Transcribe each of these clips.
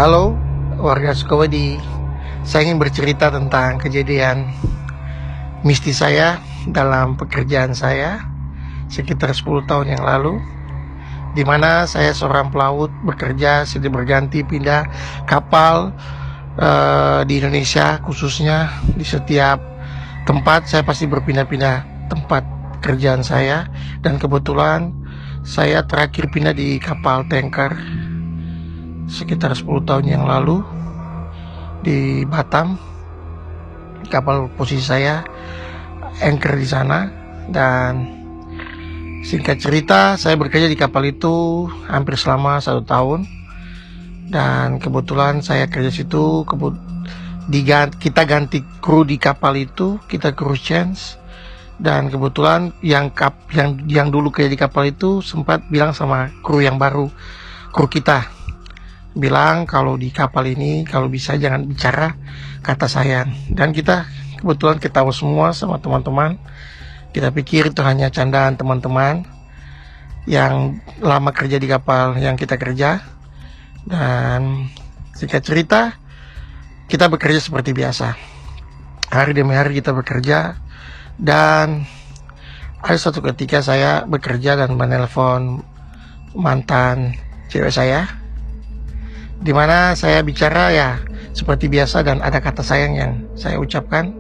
Halo warga Sukawati, saya ingin bercerita tentang kejadian mistis saya dalam pekerjaan saya sekitar 10 tahun yang lalu, di mana saya seorang pelaut bekerja silih berganti pindah kapal di Indonesia, khususnya di setiap tempat saya pasti berpindah-pindah tempat kerjaan saya, dan kebetulan saya terakhir pindah di kapal tanker sekitar 10 tahun yang lalu di Batam. Kapal posisi saya anchor di sana, dan singkat cerita saya bekerja di kapal itu hampir selama 1 tahun, dan kebetulan saya kerja situ kita ganti kru di kapal itu, kita kru change, dan kebetulan yang dulu kerja di kapal itu sempat bilang sama kru yang baru, kru kita bilang kalau di kapal ini kalau bisa jangan bicara kata sayang, dan kita kebetulan ketawa semua sama teman-teman. Kita pikir itu hanya candaan teman-teman yang lama kerja di kapal yang kita kerja, dan singkat cerita kita bekerja seperti biasa, hari demi hari kita bekerja. Dan ada suatu ketika saya bekerja dan menelpon mantan cewek saya, dimana saya bicara ya seperti biasa, dan ada kata sayang yang saya ucapkan.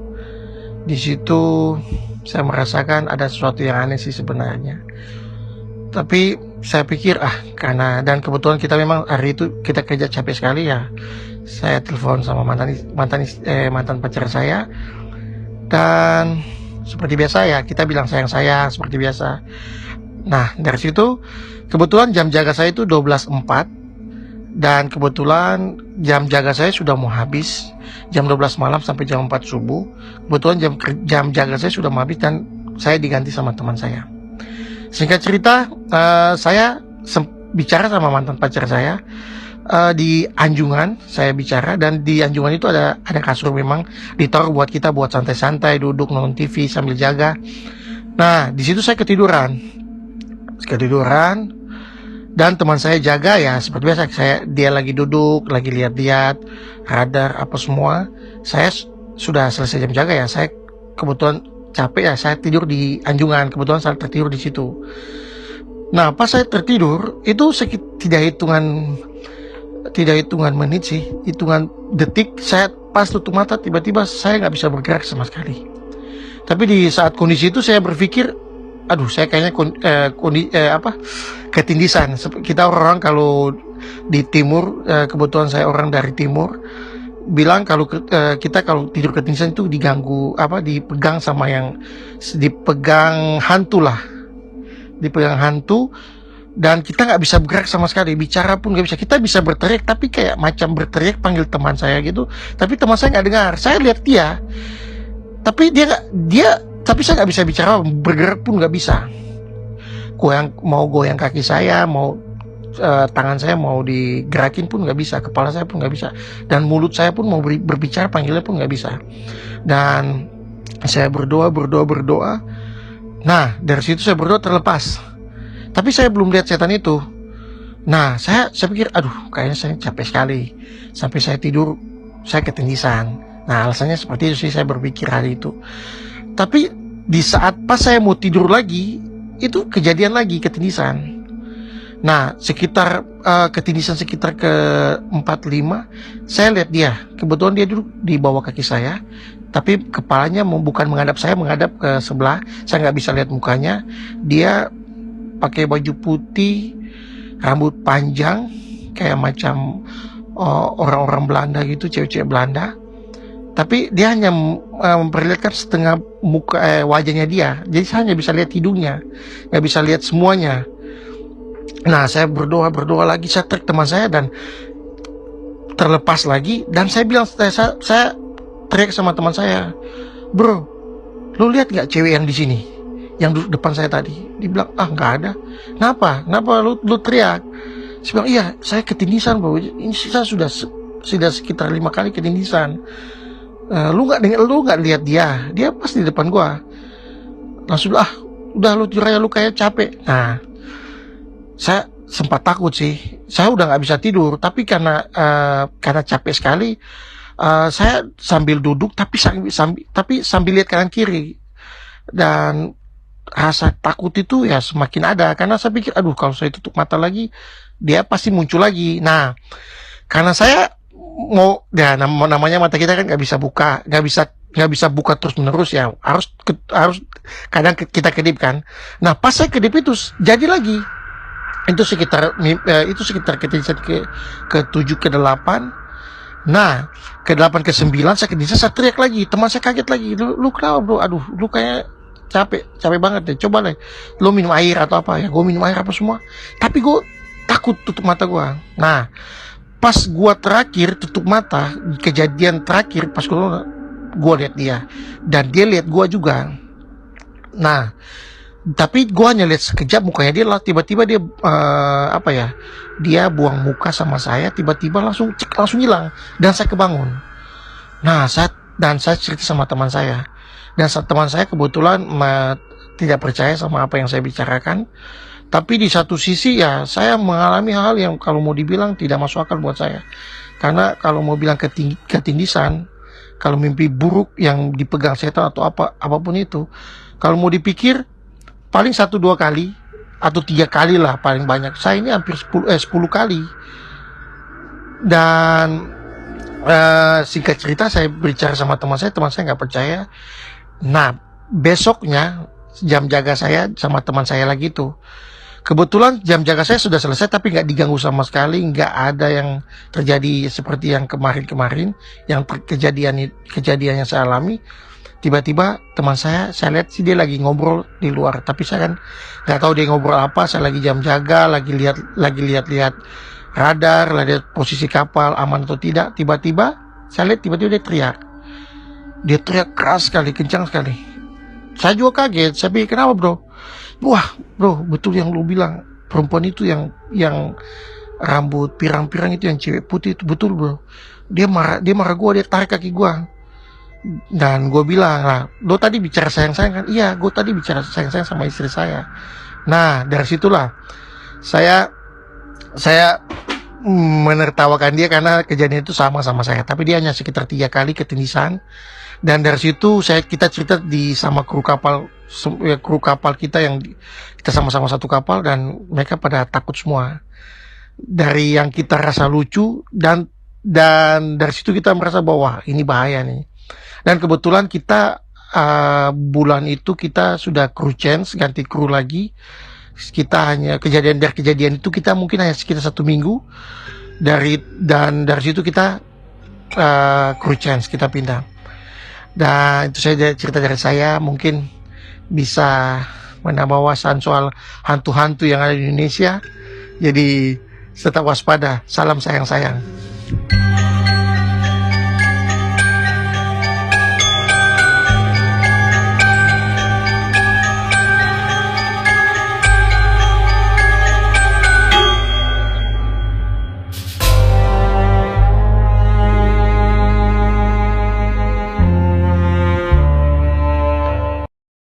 Di situ saya merasakan ada sesuatu yang aneh sih sebenarnya, tapi saya pikir karena, dan kebetulan kita memang hari itu kita kerja capek sekali ya, saya telepon sama mantan pacar saya, dan seperti biasa ya kita bilang sayang seperti biasa. Nah dari situ kebetulan jam jaga saya itu 12.04, dan kebetulan jam jaga saya sudah mau habis, jam 12 malam sampai jam 4 subuh. Kebetulan jam jaga saya sudah mau habis, dan saya diganti sama teman saya. Singkat cerita, saya bicara sama mantan pacar saya di Anjungan. Saya bicara, dan di Anjungan itu ada kasur memang ditaruh buat kita buat santai-santai, duduk nonton TV sambil jaga. Nah di situ saya ketiduran, dan teman saya jaga ya seperti biasa, dia lagi duduk, lagi lihat-lihat radar apa semua. Saya sudah selesai jam jaga ya, saya kebetulan capek ya, saya tidur di Anjungan, kebetulan saya tertidur di situ. Nah pas saya tertidur itu tidak hitungan menit sih, hitungan detik, saya pas tutup mata tiba-tiba saya nggak bisa bergerak sama sekali. Tapi di saat kondisi itu saya berpikir, saya kayaknya ketindisan. Kita orang kalau di timur, kebetulan saya orang dari timur, bilang kalau kita kalau tidur ketindisan itu diganggu, dipegang sama yang dipegang hantu, dan kita nggak bisa bergerak sama sekali, bicara pun nggak bisa. Kita bisa berteriak, tapi kayak macam berteriak panggil teman saya gitu, tapi teman saya nggak dengar. Saya lihat dia, tapi tapi saya nggak bisa bicara, bergerak pun nggak bisa. Mau goyang kaki saya, mau tangan saya mau digerakin pun nggak bisa, kepala saya pun nggak bisa, dan mulut saya pun mau berbicara panggilnya pun nggak bisa. Dan saya berdoa. Nah dari situ saya berdoa terlepas, tapi saya belum lihat setan itu. Nah saya pikir kayaknya saya capek sekali, sampai saya tidur saya ketindisan. Nah alasannya seperti itu sih, saya berpikir hari itu. Tapi di saat pas saya mau tidur lagi, itu kejadian lagi ketindisan. Nah sekitar ketindisan sekitar ke 4-5, saya lihat dia, kebetulan dia duduk di bawah kaki saya, tapi kepalanya bukan menghadap saya, menghadap ke sebelah. Saya nggak bisa lihat mukanya. Dia pakai baju putih, rambut panjang kayak macam orang-orang Belanda gitu, cewek-cewek Belanda. Tapi dia hanya memperlihatkan setengah muka, wajahnya dia. Jadi saya hanya bisa lihat hidungnya, nggak bisa lihat semuanya. Nah saya berdoa lagi, saya teriak teman saya, dan terlepas lagi. Dan saya bilang, saya teriak sama teman saya, bro, lu lihat nggak cewek yang di sini, yang duduk depan saya tadi? Dia bilang, nggak ada. Kenapa lu teriak? Saya bilang, iya saya ketindisan bro, ini saya sudah sekitar 5 kali ketindisan. Lu nggak lihat dia pas di depan gua. Langsung udah lu tidur aja, lu kayak capek. Nah saya sempat takut sih, saya udah nggak bisa tidur, tapi karena capek sekali, saya sambil duduk tapi sambil lihat kanan kiri, dan rasa takut itu ya semakin ada, karena saya pikir aduh kalau saya tutup mata lagi dia pasti muncul lagi. Nah, karena saya mau ya namanya mata kita kan nggak bisa buka terus menerus ya, harus kadang kita kedip kan. Nah, pas saya kedip itu jadi lagi itu sekitar ke 7 ke 8. Nah, ke 8 ke 9 saya kedisa, saya teriak lagi, teman saya kaget lagi, lu kenapa bro, aduh lu kayak capek banget deh, coba deh lu minum air atau apa ya. Gue minum air apa semua, tapi gue takut tutup mata gue. Nah, pas gue terakhir tutup mata, kejadian terakhir pas gue lihat dia dan dia lihat gue juga. Nah, tapi gue hanya lihat sekejap mukanya dia lah, tiba-tiba dia dia buang muka sama saya, tiba-tiba langsung hilang dan saya kebangun. Nah, saya cerita sama teman saya, dan teman saya kebetulan tidak percaya sama apa yang saya bicarakan. Tapi di satu sisi ya saya mengalami hal yang kalau mau dibilang tidak masuk akal buat saya, karena kalau mau bilang ketindisan, kalau mimpi buruk yang dipegang setan atau apapun itu, kalau mau dipikir paling 1-2 kali atau 3 kali lah paling banyak. Saya ini hampir 10 kali. Dan singkat cerita, saya bicara sama teman saya nggak percaya. Nah, besoknya jam jaga saya sama teman saya lagi tuh, kebetulan jam jaga saya sudah selesai tapi nggak diganggu sama sekali, nggak ada yang terjadi seperti yang kemarin yang kejadian yang saya alami. Tiba-tiba teman saya lihat sih dia lagi ngobrol di luar, tapi saya kan nggak tahu dia ngobrol apa. Saya lagi jam jaga, lagi lihat radar, lagi lihat posisi kapal aman atau tidak. Tiba-tiba dia teriak keras sekali, kencang sekali. Saya juga kaget, saya pikir kenapa bro? Wah bro, betul yang lu bilang, perempuan itu yang rambut pirang-pirang itu, yang cewek putih itu, betul bro. Dia marah gue, dia tarik kaki gue. Dan gue bilang, nah, lo tadi bicara sayang-sayang kan? Iya, gue tadi bicara sayang-sayang sama istri saya. Nah, dari situlah saya menertawakan dia karena kejadian itu sama saya. Tapi dia hanya sekitar 3 kali ketindisan. Dan dari situ kita cerita sama kru kapal kita yang kita sama-sama satu kapal, dan mereka pada takut semua. Dari yang kita rasa lucu, dan dari situ kita merasa bahwa ini bahaya nih. Dan kebetulan kita bulan itu kita sudah crew change, ganti kru lagi. Kita hanya dari kejadian itu kita mungkin hanya sekitar 1 minggu dari situ kita crew change, kita pindah. Dan itu saja cerita dari saya, mungkin bisa menambah wawasan soal hantu-hantu yang ada di Indonesia. Jadi tetap waspada, salam sayang-sayang.